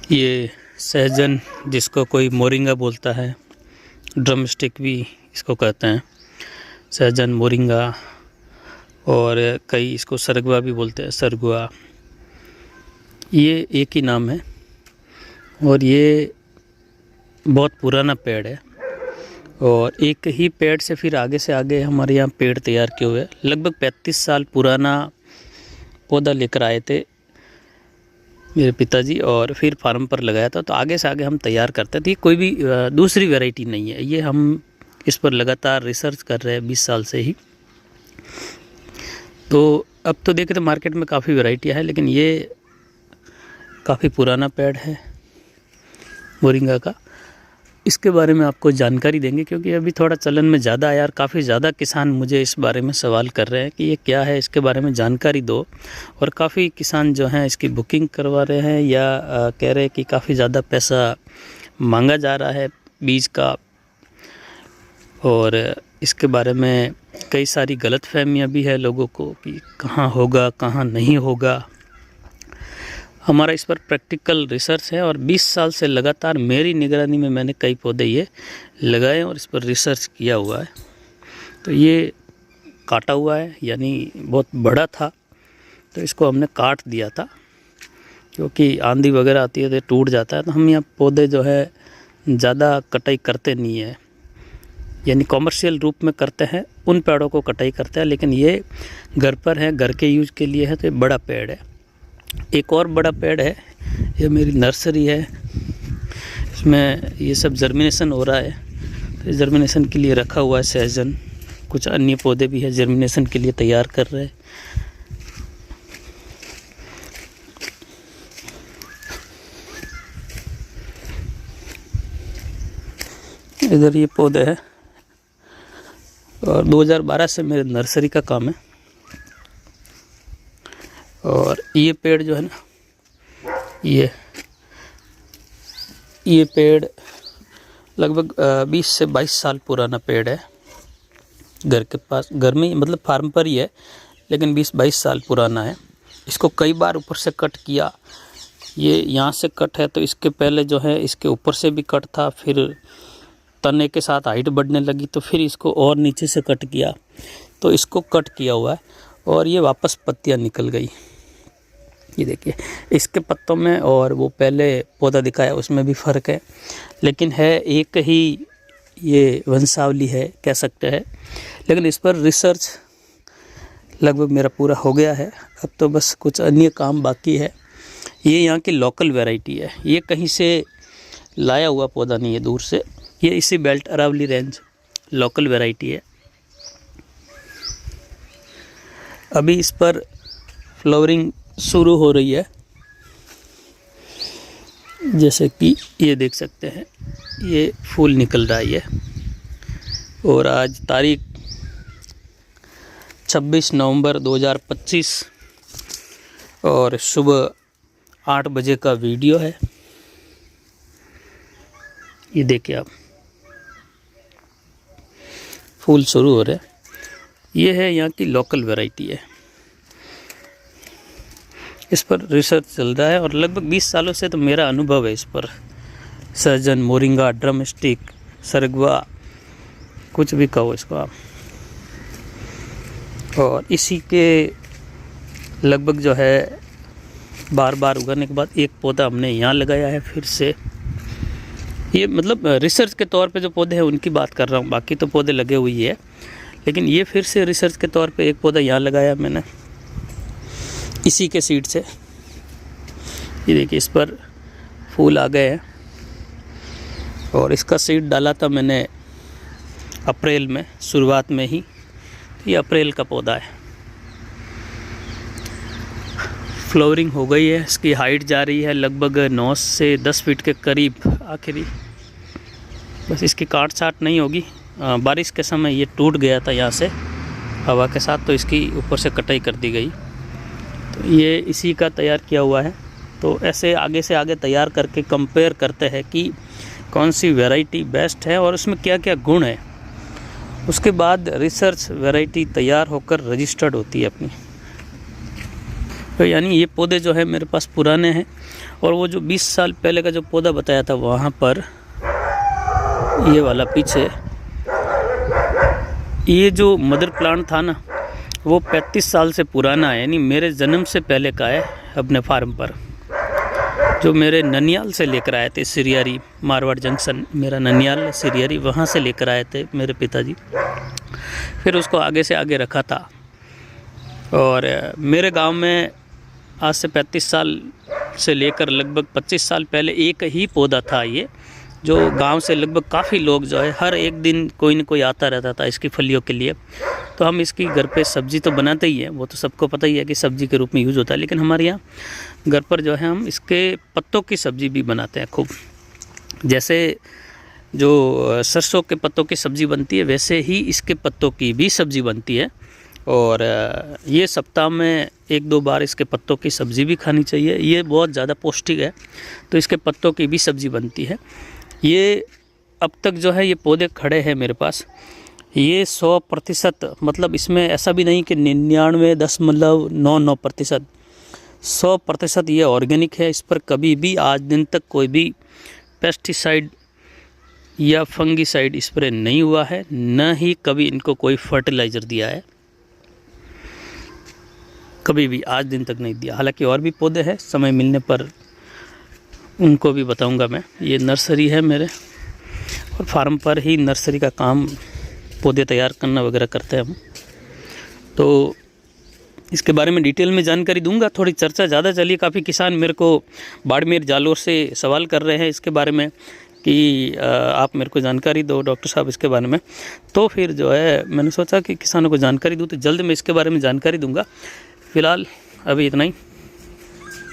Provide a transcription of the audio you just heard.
ये सहजन, जिसको कोई मोरिंगा बोलता है, ड्रम स्टिक भी इसको कहते हैं, सहजन, मोरिंगा, और कई इसको सरगवा भी बोलते हैं, सरगुआ। ये एक ही नाम है और ये बहुत पुराना पेड़ है और एक ही पेड़ से फिर आगे से आगे हमारे यहाँ पेड़ तैयार किए हुए। लगभग 35 साल पुराना पौधा लेकर आए थे मेरे पिताजी और फिर फार्म पर लगाया था। तो आगे से आगे हम तैयार करते थे। कोई भी दूसरी वैरायटी नहीं है, ये हम इस पर लगातार रिसर्च कर रहे हैं 20 साल से ही। तो अब तो देखें तो मार्केट में काफ़ी वैरायटियाँ हैं, लेकिन ये काफ़ी पुराना पेड़ है मोरिंगा का। इसके बारे में आपको जानकारी देंगे क्योंकि अभी थोड़ा चलन में ज़्यादा आया और काफ़ी ज़्यादा किसान मुझे इस बारे में सवाल कर रहे हैं कि ये क्या है, इसके बारे में जानकारी दो। और काफ़ी किसान जो हैं इसकी बुकिंग करवा रहे हैं या कह रहे हैं कि काफ़ी ज़्यादा पैसा मांगा जा रहा है बीज का। और इसके बारे में कई सारी गलतफहमियां भी है लोगों को कि कहाँ होगा कहाँ नहीं होगा। हमारा इस पर प्रैक्टिकल रिसर्च है और 20 साल से लगातार मेरी निगरानी में मैंने कई पौधे ये लगाए और इस पर रिसर्च किया हुआ है। तो ये काटा हुआ है, यानी बहुत बड़ा था तो इसको हमने काट दिया था क्योंकि आंधी वगैरह आती है तो टूट जाता है। तो हम यहाँ पौधे जो है ज़्यादा कटाई करते नहीं है, यानी कॉमर्शियल रूप में करते हैं, उन पेड़ों को कटाई करते हैं। लेकिन ये घर पर है, घर के यूज के लिए है, तो ये बड़ा पेड़ है। एक और बड़ा पेड़ है, ये मेरी नर्सरी है, इसमें ये सब जर्मिनेशन हो रहा है। तो जर्मिनेशन के लिए रखा हुआ है सहजन, कुछ अन्य पौधे भी है जर्मिनेशन के लिए तैयार कर रहे हैं। इधर ये पौधे हैं और 2012 से मेरे नर्सरी का काम है। और ये पेड़ जो है ना, ये पेड़ लगभग 20 से 22 साल पुराना पेड़ है। घर के पास, घर में मतलब फार्म पर ही है, लेकिन 20-22 साल पुराना है। इसको कई बार ऊपर से कट किया। ये यहाँ से कट है तो इसके पहले जो है इसके ऊपर से भी कट था, फिर तने के साथ हाइट बढ़ने लगी तो फिर इसको और नीचे से कट किया। तो इसको कट किया हुआ है और ये वापस पत्तियाँ निकल गई। ये देखिए इसके पत्तों में और वो पहले पौधा दिखाया उसमें भी फ़र्क है, लेकिन है एक ही ये वंशावली है कह सकते हैं। लेकिन इस पर रिसर्च लगभग मेरा पूरा हो गया है, अब तो बस कुछ अन्य काम बाकी है। ये यहाँ की लोकल वैरायटी है, ये कहीं से लाया हुआ पौधा नहीं है दूर से, ये इसी belt Aravalli range local variety है। अभी इस पर फ्लावरिंग शुरू हो रही है, जैसे कि ये देख सकते हैं, ये फूल निकल रहा है। और आज तारीख 26 नवंबर 2025 और सुबह 8 बजे का वीडियो है। ये देखिए आप, फूल शुरू हो रहे हैं। ये है यहाँ की लोकल वैरायटी है, इस पर रिसर्च चल रहा है और लगभग 20 सालों से तो मेरा अनुभव है इस पर। सहजन, मोरिंगा, ड्रम स्टिक, सरगवा, कुछ भी कहो इसको आप। और इसी के लगभग जो है बार बार उगाने के बाद एक पौधा हमने यहाँ लगाया है फिर से। ये मतलब रिसर्च के तौर पे जो पौधे हैं उनकी बात कर रहा हूँ, बाकी तो पौधे लगे हुई है, लेकिन ये फिर से रिसर्च के तौर पे एक पौधा यहाँ लगाया मैंने इसी के सीड से। ये देखिए इस पर फूल आ गए हैं और इसका सीड डाला था मैंने अप्रैल में, शुरुआत में ही। ये अप्रैल का पौधा है, फ्लावरिंग हो गई है, इसकी हाइट जा रही है लगभग 9 से 10 फीट के करीब आखिरी। बस इसकी काट छाट नहीं होगी, बारिश के समय ये टूट गया था यहाँ से हवा के साथ, तो इसकी ऊपर से कटाई कर दी गई। तो ये इसी का तैयार किया हुआ है। तो ऐसे आगे से आगे तैयार करके कंपेयर करते हैं कि कौन सी वैरायटी बेस्ट है और उसमें क्या क्या गुण है। उसके बाद रिसर्च वैरायटी तैयार होकर रजिस्टर्ड होती है अपनी। तो यानी ये पौधे जो है मेरे पास पुराने हैं। और वो जो 20 साल पहले का जो पौधा बताया था वहाँ पर, ये वाला पीछे, ये जो मदर प्लांट था ना, वो 35 साल से पुराना है, यानी मेरे जन्म से पहले का है अपने फार्म पर, जो मेरे ननियाल से लेकर आए थे। सिरियारी, मारवाड़ जंक्शन मेरा ननियाल सिरियारी, वहाँ से लेकर आए थे मेरे पिताजी। फिर उसको आगे से आगे रखा था। और मेरे गांव में आज से 35 साल से लेकर लगभग 25 साल पहले एक ही पौधा था ये, जो गांव से लगभग काफ़ी लोग जो है हर एक दिन कोई न कोई आता रहता था इसकी फलियों के लिए। तो हम इसकी घर पे सब्ज़ी तो बनाते ही हैं, वो तो सबको पता ही है कि सब्ज़ी के रूप में यूज़ होता है, लेकिन हमारे यहाँ घर पर जो है हम इसके पत्तों की सब्ज़ी भी बनाते हैं खूब। जैसे जो सरसों के पत्तों की सब्ज़ी बनती है, वैसे ही इसके पत्तों की भी सब्ज़ी बनती है। और ये सप्ताह में 1-2 बार इसके पत्तों की सब्ज़ी भी खानी चाहिए। ये बहुत ज़्यादा पौष्टिक है, तो इसके पत्तों की भी सब्ज़ी बनती है। ये अब तक जो है ये पौधे खड़े हैं मेरे पास, ये 100%, मतलब इसमें ऐसा भी नहीं कि 99.99%, 100% ये ऑर्गेनिक है। इस पर कभी भी आज दिन तक कोई भी पेस्टिसाइड या फंगीसाइड स्प्रे नहीं हुआ है, न ही कभी इनको कोई फर्टिलाइज़र दिया है, कभी भी आज दिन तक नहीं दिया। हालांकि और भी पौधे हैं, समय मिलने पर उनको भी बताऊंगा मैं। ये नर्सरी है मेरे, और फार्म पर ही नर्सरी का काम, पौधे तैयार करना वगैरह करते हैं हम। तो इसके बारे में डिटेल में जानकारी दूंगा। थोड़ी चर्चा ज़्यादा चली, काफ़ी किसान मेरे को बाड़मेर जालोर से सवाल कर रहे हैं इसके बारे में कि आप मेरे को जानकारी दो डॉक्टर साहब इसके बारे में। तो फिर जो है मैंने सोचा कि किसानों को जानकारी दूँ, तो जल्द मैं इसके बारे में जानकारी दूंगा। फ़िलहाल अभी इतना ही।